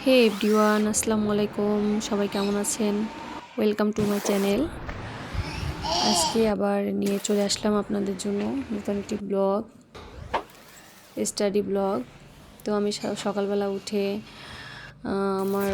হে everyone, আসসালামু আলাইকুম। সবাই কেমন আছেন? Welcome to my channel. আজকে আবার নিয়ে চলে আসলাম আপনাদের জন্য নতুন একটি ব্লগ, স্টাডি ব্লগ। তো আমি সকালবেলা উঠে আমার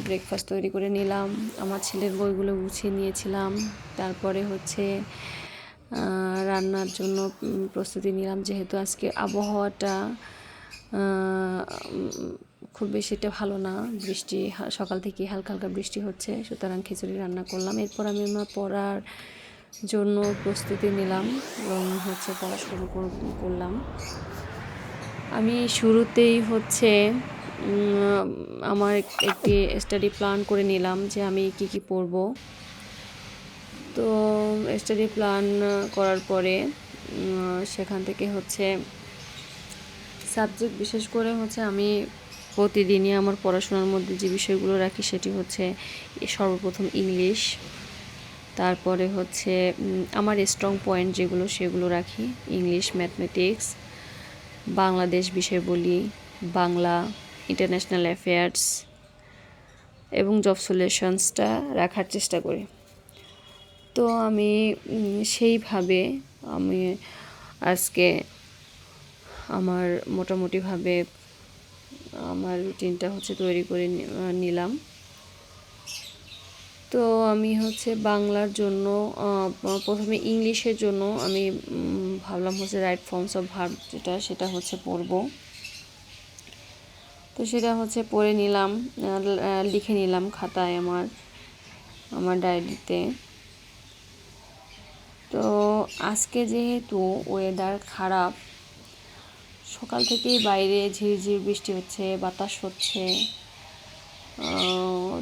ব্রেকফাস্ট তৈরি করে নিলাম, আমার ছেলের বইগুলো গুছিয়ে নিয়েছিলাম। তারপরে হচ্ছে রান্নার জন্য প্রস্তুতি নিলাম, যেহেতু আজকে আবহাওয়াটা খুব বেশিটা ভালো না, বৃষ্টি সকাল থেকে হালকা হালকা বৃষ্টি হচ্ছে, সুতরাং খিচুড়ি রান্না করলাম। এরপর আমি আমার পড়ার জন্য প্রস্তুতি নিলাম এবং হচ্ছে পড়া শুরু করলাম। আমি শুরুতেই হচ্ছে আমার একটি স্টাডি প্ল্যান করে নিলাম যে আমি কি কি পড়ব। তো স্টাডি প্ল্যান করার পরে সেখান থেকে হচ্ছে সাবজেক্ট বিশেষ করে হচ্ছে আমি প্রতিদিনই আমার পড়াশোনার মধ্যে যে বিষয়গুলো রাখি সেটি হচ্ছে সর্বপ্রথম ইংলিশ, তারপরে হচ্ছে আমার স্ট্রং পয়েন্ট যেগুলো সেগুলো রাখি, ইংলিশ, ম্যাথমেটিক্স, বাংলাদেশ বিষয় বলি, বাংলা, ইন্টারন্যাশনাল অ্যাফেয়ার্স এবং জব সলিউশনসটা রাখার চেষ্টা করি। তো আমি সেইভাবে আমি আজকে আমার মোটামুটিভাবে আমার রুটিনটা হচ্ছে তৈরি করে নিলাম। তো আমি হচ্ছে বাংলার জন্য প্রথমে ইংলিশের জন্য আমি ভাবলাম হচ্ছে রাইট ফর্মস অফ ভার্ব যেটা সেটা হচ্ছে পড়ব। তো সেটা হচ্ছে পড়ে নিলাম, লিখে নিলাম খাতায় আমার ডায়েরিতে। তো আজকে যেহেতু ওয়েদার খারাপ, সকাল থেকেই বাইরে ঝিরঝির বৃষ্টি হচ্ছে, বাতাস হচ্ছে,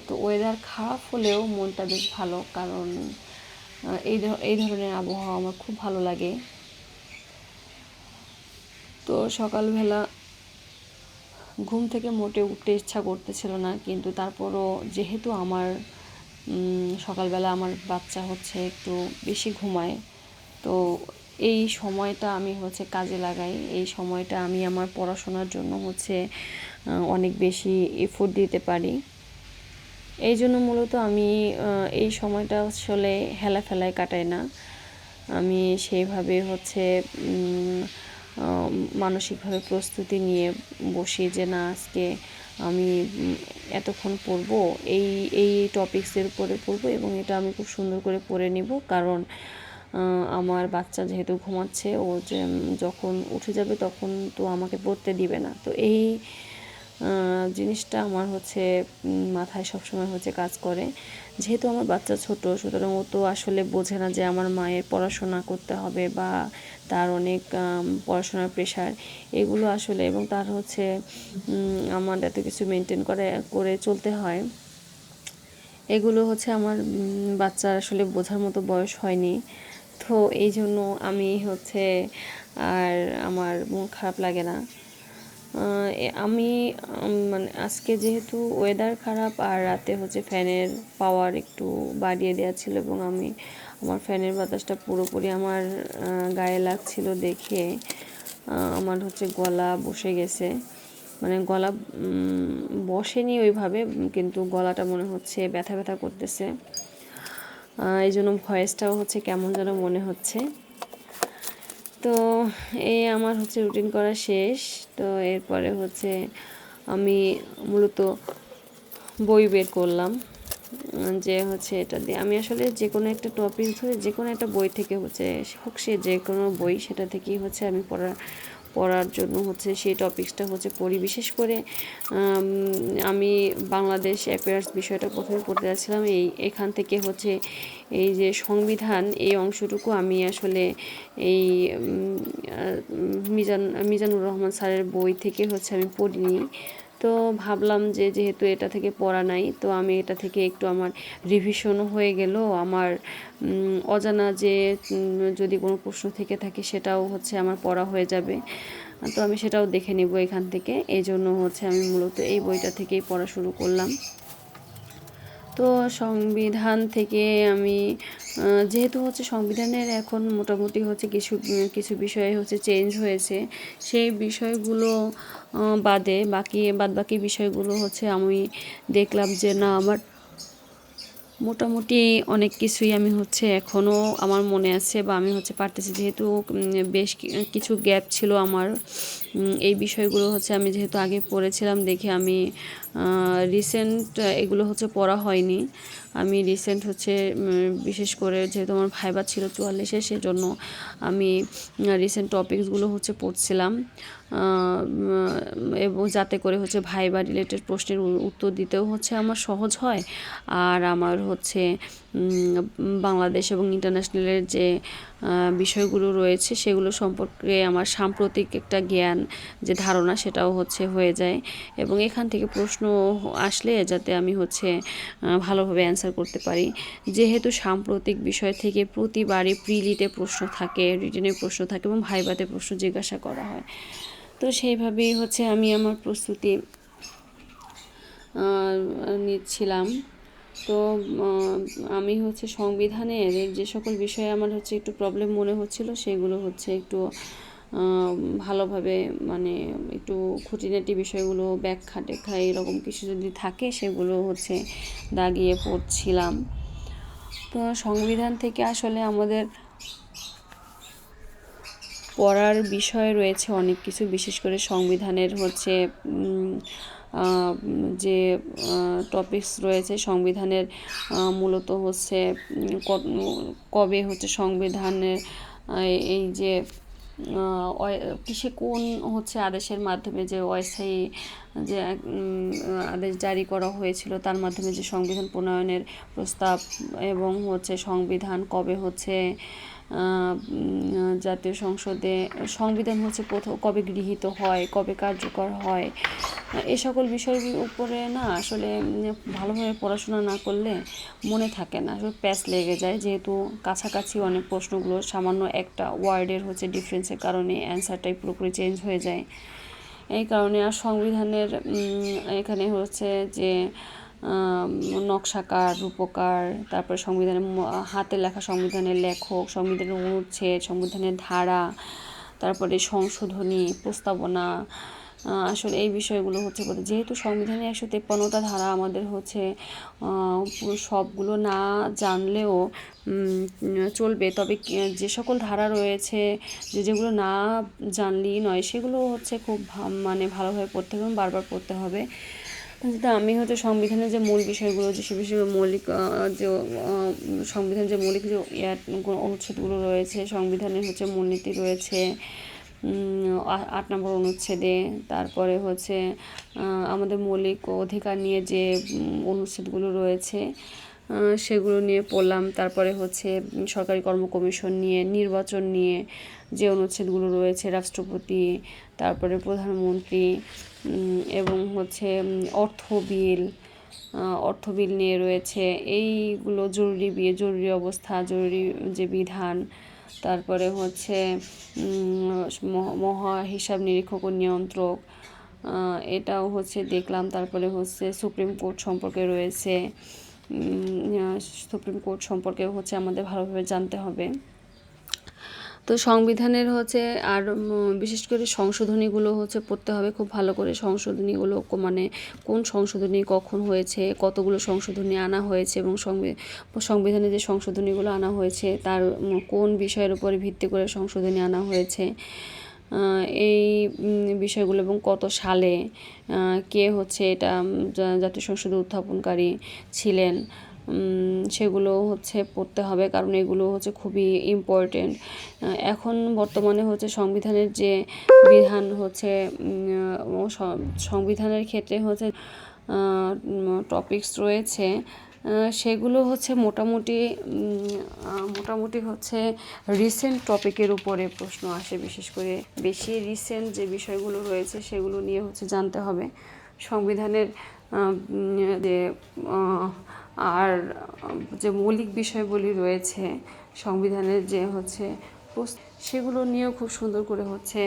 তো ওয়েদার খারাপ হলেও মনটা বেশ ভালো, কারণ এই ধরনের আবহাওয়া আমার খুব ভালো লাগে। তো সকালবেলা ঘুম থেকে মোটে উঠতে ইচ্ছা করতেছিল না, কিন্তু তারপরও যেহেতু আমার সকালবেলা আমার বাচ্চা হচ্ছে একটু বেশি ঘুমায়, তো এই সময়টা আমি হচ্ছে কাজে লাগাই। এই সময়টা আমি আমার পড়াশোনার জন্য হচ্ছে অনেক বেশি এফোর্ট দিতে পারি। এই জন্য মূলত আমি এই সময়টা আসলে হেলাফেলায় কাটাই না। আমি সেইভাবে হচ্ছে মানসিকভাবে প্রস্তুতি নিয়ে বসি যে না, আজকে আমি এতক্ষণ পড়বো, এই এই টপিকসের উপরে পড়বো এবং এটা আমি খুব সুন্দর করে পড়ে নিব। কারণ আমার বাচ্চা যেহেতু ঘুমাচ্ছে, ও যে যখন উঠে যাবে তখন তো আমাকে পড়তে দিবে না। তো এই জিনিসটা আমার হচ্ছে মাথায় সবসময় হচ্ছে কাজ করে। যেহেতু আমার বাচ্চা ছোট, সুতরাং ও তো আসলে বোঝে না যে আমার মায়ের পড়াশোনা করতে হবে বা তার অনেক পড়াশোনার প্রেশার এগুলো আসলে, এবং তার হচ্ছে আমার এত কিছু মেনটেন করে চলতে হয়। এগুলো হচ্ছে আমার বাচ্চার আসলে বোঝার মতো বয়স হয়নি। তো এই জন্য আমি হচ্ছে আর আমার মন খারাপ লাগে না। আমি মানে আজকে যেহেতু ওয়েদার খারাপ আর রাতে হচ্ছে ফ্যানের পাওয়ার একটু বাড়িয়ে দেওয়া ছিল, এবং আমি আমার ফ্যানের বাতাসটা পুরোপুরি আমার গায়ে লাগছিল দেখে আমার হচ্ছে গলা বসে গেছে। মানে গলা বসেনি ওইভাবে, কিন্তু গলাটা মনে হচ্ছে ব্যথা ব্যথা করতেছে। এই জন্য ভয়েসটাও হচ্ছে কেমন যেন মনে হচ্ছে। তো এই আমার হচ্ছে রুটিন করা শেষ। তো এরপরে হচ্ছে আমি মূলত বই বের করলাম, যে হচ্ছে এটা দিয়ে আমি আসলে যে কোনো একটা টপিক ধরে যে কোনো একটা বই থেকে হচ্ছে হোক, সে যে কোনো বই, সেটা থেকেই হচ্ছে আমি পড়ার জন্য হচ্ছে সেই টপিকসটা হচ্ছে পড়ি। বিশেষ করে আমি বাংলাদেশ অ্যাফেয়ার্স বিষয়টা প্রথমে পড়তে যাচ্ছিলাম, এখান থেকে হচ্ছে এই যে সংবিধান, এই অংশটুকু আমি আসলে এই মিজানুর রহমান স্যারের বই থেকে হচ্ছে আমি পড়িনি। তো ভাবলাম যে যেহেতু এটা থেকে পড়া নাই, তো আমি এটা থেকে একটু আমার রিভিশনও হয়ে গেল, আমার অজানা যে যদি কোনো প্রশ্ন থেকে থাকে সেটাও হচ্ছে আমার পড়া হয়ে যাবে। তো আমি সেটাও দেখে নেব এখান থেকে। এই জন্য হচ্ছে আমি মূলত এই বইটা থেকেই পড়া শুরু করলাম। তো সংবিধান থেকে আমি যেহেতু হচ্ছে সংবিধানের এখন মোটামুটি হচ্ছে কিছু কিছু বিষয় হচ্ছে চেঞ্জ হয়েছে, সেই বিষয়গুলো বাদবাকি বিষয়গুলো হচ্ছে আমি দেখলাম যে না, আমার মোটামুটি অনেক কিছুই আমি হচ্ছে এখনও আমার মনে আছে বা আমি হচ্ছে পারতেছি, যেহেতু বেশ কিছু গ্যাপ ছিল আমার। এই বিষয়গুলো হচ্ছে আমি যেহেতু আগে পড়েছিলাম দেখে আমি রিসেন্ট এগুলো হচ্ছে পড়া হয়নি। আমি রিসেন্ট হচ্ছে বিশেষ করে যেহেতু আমার ভাইবা ছিল 44-এ, সেজন্য আমি রিসেন্ট টপিকসগুলো হচ্ছে পড়ছিলাম, এবং যাতে করে হচ্ছে ভাইবা রিলেটেড প্রশ্নের উত্তর দিতেও হচ্ছে আমার সহজ হয়। আর আমার হচ্ছে বাংলাদেশ এবং ইন্টারন্যাশনালের যে বিষয়গুলো রয়েছে সেগুলো সম্পর্কে আমার সাম্প্রতিক একটা জ্ঞান, যে ধারণা, সেটাও হচ্ছে হয়ে যায়। এবং এখান থেকে প্রশ্ন আসলে যাতে আমি হচ্ছে ভালোভাবে অ্যান্সার করতে পারি। যেহেতু সাম্প্রতিক বিষয় থেকে প্রতিবারই প্রিলিতে প্রশ্ন থাকে, রিটেনে প্রশ্ন থাকে এবং ভাইভাতে প্রশ্ন জিজ্ঞাসা করা হয়, তো সেইভাবেই হচ্ছে আমি আমার প্রস্তুতি নিচ্ছিলাম। তো আমি হচ্ছে সংবিধানের যে সকল বিষয়ে আমার হচ্ছে একটু প্রবলেম মনে হচ্ছিল, সেগুলো হচ্ছে একটু ভালোভাবে, মানে একটু খুঁটিনাটি বিষয়গুলো ব্যাখ্যা টেখ্যা এরকম কিছু যদি থাকে সেগুলো হচ্ছে দাগিয়ে পড়ছিলাম। তো সংবিধান থেকে আসলে আমাদের পড়ার বিষয় রয়েছে অনেক কিছু, বিশেষ করে সংবিধানের হচ্ছে যে টপিকস রয়েছে সংবিধানের, মূলত হচ্ছে কবে হচ্ছে সংবিধানের এই যে কিসে কোন হচ্ছে আদেশের মাধ্যমে যে অস্থায়ী যে আদেশ জারি করা হয়েছিল, তার মাধ্যমে যে সংবিধান প্রণয়নের প্রস্তাব, এবং হচ্ছে সংবিধান কবে হচ্ছে জাতীয় সংসদে সংবিধান হচ্ছে কবে গৃহীত হয়, কবে কার্যকর হয়, এ সকল বিষয়ের উপরে না আসলে ভালোভাবে পড়াশোনা না করলে মনে থাকে না, আসলে প্যাচ লেগে যায়। যেহেতু কাছাকাছি অনেক প্রশ্নগুলো সামান্য একটা ওয়ার্ডের হচ্ছে ডিফারেন্সের কারণে অ্যান্সারটাই পুরোপুরি চেঞ্জ হয়ে যায়। এই কারণে আর সংবিধানের এখানে হচ্ছে যে নকশাকার, রূপকার, তারপরে সংবিধানের হাতে লেখা সংবিধানের লেখক, সংবিধানের অনুচ্ছেদ, সংবিধানের ধারা, তারপরে সংশোধনী, প্রস্তাবনা, আসলে এই বিষয়গুলো হচ্ছে যেহেতু সংবিধানে 153টা ধারা আমাদের হচ্ছে সবগুলো না জানলেও চলবে, তবে যে সকল ধারা রয়েছে যেগুলো না জানলেই নয়, সেগুলো হচ্ছে খুব মানে ভালোভাবে পড়তে হবে এবং বারবার পড়তে হবে। কিন্তু আমি হচ্ছে সংবিধানের যে মূল বিষয়গুলো, যে সে বিষয়ে মৌলিক যে সংবিধানের যে মৌলিক যে অনুচ্ছেদগুলো রয়েছে, সংবিধানের হচ্ছে মূলনীতি রয়েছে 8 নম্বর অনুচ্ছেদে, তারপরে হচ্ছে আমাদের মৌলিক অধিকার নিয়ে যে অনুচ্ছেদগুলো রয়েছে সেগুলো নিয়ে পড়লাম। তারপরে হচ্ছে সরকারি কর্ম কমিশন নিয়ে, নির্বাচন নিয়ে যে অনুচ্ছেদগুলো রয়েছে, রাষ্ট্রপতি, তারপরে প্রধানমন্ত্রী, এবং হচ্ছে অর্থ বিল নিয়ে রয়েছে। এইগুলো জরুরি অবস্থা, জরুরি যে বিধান, তারপরে হচ্ছে মহা হিসাব নিরীক্ষক ও নিয়ন্ত্রক, এটাও হচ্ছে দেখলাম। তারপরে হচ্ছে সুপ্রিম কোর্ট সম্পর্কে রয়েছে, সুপ্রিম কোর্ট সম্পর্কে হচ্ছে আমাদের ভালোভাবে জানতে হবে। তো সংবিধানের হচ্ছে আর বিশেষ করে সংশোধনীগুলো হচ্ছে পড়তে হবে খুব ভালো করে। সংশোধনীগুলো মানে কোন সংশোধনী কখন হয়েছে, কতগুলো সংশোধনী আনা হয়েছে, এবং সংবিধানে যে সংশোধনীগুলো আনা হয়েছে তার কোন বিষয়ের উপরে ভিত্তি করে সংশোধনী আনা হয়েছে, এই বিষয়গুলো, এবং কত সালে কে হচ্ছে এটা জাতীয় সংসদে উত্থাপনকারী ছিলেন, সেগুলো হচ্ছে পড়তে হবে, কারণ এগুলো হচ্ছে খুবই ইম্পর্টেন্ট। এখন বর্তমানে হচ্ছে সংবিধানের যে বিধান হচ্ছে সংবিধানের ক্ষেত্রে হচ্ছে টপিকস রয়েছে, সেগুলো হচ্ছে মোটামুটি হচ্ছে রিসেন্ট টপিকের উপরে প্রশ্ন আসে, বিশেষ করে বেশি রিসেন্ট যে বিষয়গুলো রয়েছে সেগুলো নিয়ে হচ্ছে জানতে হবে। সংবিধানের যে আর যে মৌলিক বিষয়গুলি রয়েছে সংবিধানের যে হচ্ছে সেগুলো নিয়েও খুব সুন্দর করে হচ্ছে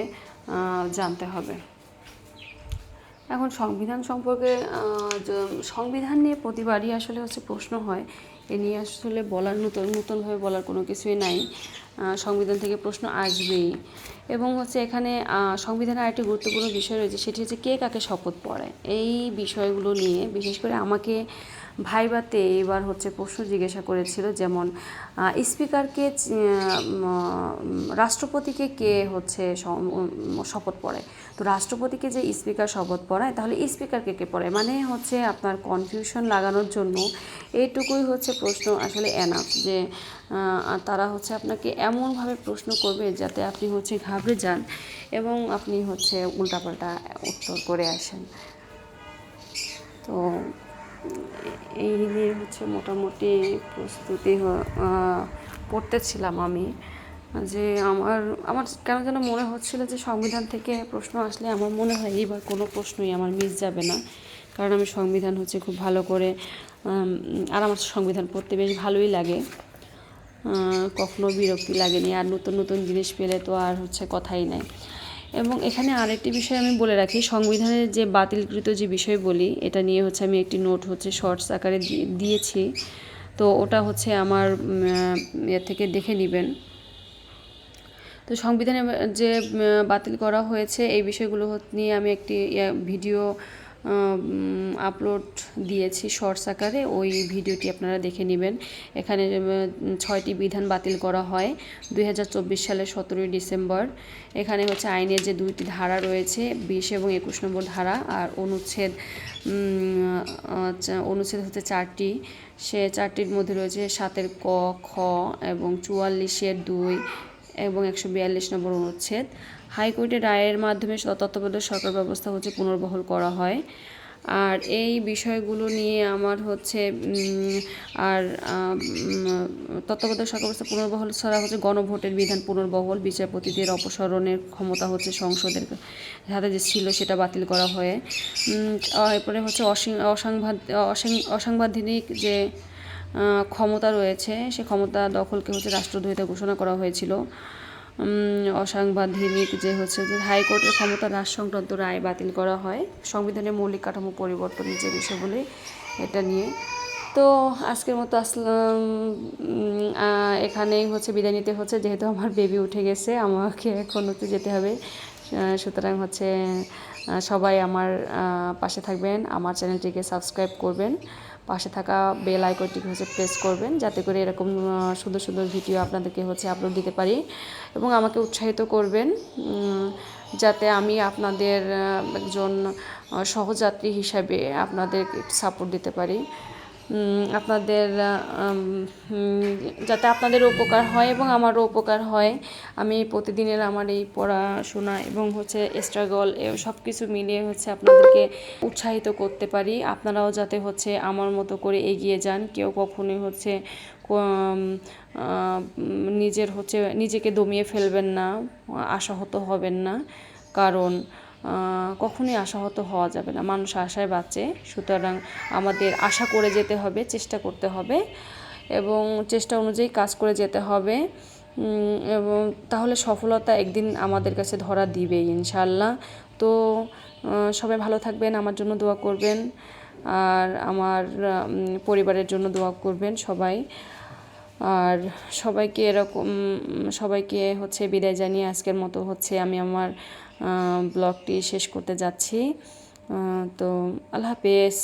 জানতে হবে। এখন সংবিধান সম্পর্কে সংবিধান নিয়ে প্রতিবারই আসলে হচ্ছে প্রশ্ন হয়। এ নিয়ে আসলে বলার নতুনভাবে বলার কোনো কিছুই নাই। সংবিধান থেকে প্রশ্ন আসবেই। এবং হচ্ছে এখানে সংবিধানের আরেকটি গুরুত্বপূর্ণ বিষয় রয়েছে, সেটি হচ্ছে কে কাকে শপথ পড়ায়। এই বিষয়গুলো নিয়ে বিশেষ করে আমাকে ভাইভাতে এবার হচ্ছে প্রশ্ন জিজ্ঞাসা করেছিল, যেমন স্পিকারকে রাষ্ট্রপতিকে কে হচ্ছে শপথ পড়ায়। তো রাষ্ট্রপতিকে যে স্পিকার শপথ পড়ায়, তাহলে স্পিকারকে কে পড়ায়, মানে হচ্ছে আপনার কনফিউশন লাগানোর জন্য এইটুকুই হচ্ছে প্রশ্ন আসলে এনাফ, যে তারা হচ্ছে আপনাকে এমনভাবে প্রশ্ন করবে যাতে আপনি হচ্ছে ঘাবড়ে যান এবং আপনি হচ্ছে উল্টাপাল্টা উত্তর করে আসেন। তো এই নিয়ে হচ্ছে মোটামুটি প্রস্তুতি পড়তেছিলাম আমি, যে আমার কেন যেন মনে হচ্ছিল যে সংবিধান থেকে প্রশ্ন আসলে আমার মনে হয় এইবার কোনো প্রশ্নই আমার মিস যাবে না, কারণ আমি সংবিধান হচ্ছে খুব ভালো করে, আর আমার সংবিধান পড়তে বেশ ভালোই লাগে, কখনো বিরক্তি লাগেনি। আর নতুন নতুন জিনিস পেলে তো আর হচ্ছে কথাই নাই। এবং এখানে আরেকটি বিষয় আমি বলে রাখি, সংবিধানের যে বাতিলকৃত যে বিষয় বলি, এটা নিয়ে হচ্ছে আমি একটি নোট হচ্ছে শর্টস আকারে দিয়েছি। তো ওটা হচ্ছে আমার এর থেকে দেখে নেবেন। তো সংবিধানে যে বাতিল করা হয়েছে এই বিষয়গুলো নিয়ে আমি একটি ভিডিও আপলোড দিয়েছি শর্টস আকারে, ওই ভিডিওটি আপনারা দেখে নেবেন। এখানে 6টি বিধান বাতিল করা হয় 2024 সালের 17ই ডিসেম্বর। এখানে হচ্ছে আইনের যে 2টি ধারা রয়েছে, 20 এবং 21 নম্বর ধারা, আর অনুচ্ছেদ হচ্ছে 4টি। সে 4টির মধ্যে রয়েছে 7-এর ক, খ এবং 44-এর 2 এবং 142 নম্বর অনুচ্ছেদ। হাইকোর্টের রায়ের মাধ্যমে তত্ত্বাবধায়ক সরকার ব্যবস্থা হচ্ছে পুনর্বহাল করা হয়। আর এই বিষয়গুলো নিয়ে আমার হচ্ছে তত্ত্বাবধায়ক সরকার ব্যবস্থা পুনর্বহাল ছাড়া হচ্ছে গণভোটের বিধান পুনর্বহাল, বিচারপতিদের অপসারণের ক্ষমতা হচ্ছে সংসদের হাতে যে ছিল সেটা বাতিল করা হয়। এরপরে হচ্ছে অসাংবিধানিক যে ক্ষমতা রয়েছে, সে ক্ষমতা দখলকে হচ্ছে রাষ্ট্রদ্রোহিতা ঘোষণা করা হয়েছিল। অসাংবিধানিক যে হচ্ছে যে হাইকোর্টের ক্ষমতা হ্রাস সংক্রান্ত রায় বাতিল করা হয়। সংবিধানের মৌলিক কাঠামো পরিবর্তনের যে বিষয়গুলি, এটা নিয়ে। তো আজকের মতো আসলাম, এখানেই হচ্ছে বিদায় নিতে হচ্ছে, যেহেতু আমার বেবি উঠে গেছে, আমাকে এখন হচ্ছে যেতে হবে। সুতরাং হচ্ছে সবাই আমার পাশে থাকবেন, আমার চ্যানেলটিকে সাবস্ক্রাইব করবেন, পাশে থাকা বেল আইকনটিকে হচ্ছে প্রেস করবেন, যাতে করে এরকম সুন্দর সুন্দর ভিডিও আপনাদেরকে হচ্ছে আপলোড দিতে পারি, এবং আমাকে উৎসাহিত করবেন যাতে আমি আপনাদের একজন সহযাত্রী হিসাবে আপনাদের সাপোর্ট দিতে পারি, আপনাদের যাতে আপনাদেরও উপকার হয় এবং আমারও উপকার হয়। আমি প্রতিদিনের আমার এই পড়াশোনা এবং হচ্ছে স্ট্রাগল সব কিছু মিলিয়ে হচ্ছে আপনাদেরকে উৎসাহিত করতে পারি। আপনারাও যাতে হচ্ছে আমার মতো করে এগিয়ে যান, কেউ কখনোই হচ্ছে নিজেকে দমিয়ে ফেলবেন না, আশাহত হবেন না, কারণ কখনোই আশাহত হওয়া যাবে না, মানুষ আশায় বাঁচে। সুতরাং আমাদের আশা করে যেতে হবে, চেষ্টা করতে হবে এবং চেষ্টা অনুযায়ী কাজ করে যেতে হবে, এবং তাহলে সফলতা একদিন আমাদের কাছে ধরা দিবেই ইনশাআল্লাহ। তো সবাই ভালো থাকবেন, আমার জন্য দোয়া করবেন, আর আমার পরিবারের জন্য দোয়া করবেন সবাই। আর সবাইকে হচ্ছে বিদায় জানিয়ে আজকের মতো হচ্ছে আমি আমার ব্লগটি শেষ করতে যাচ্ছি। তো আল্লাহ হাফেজ।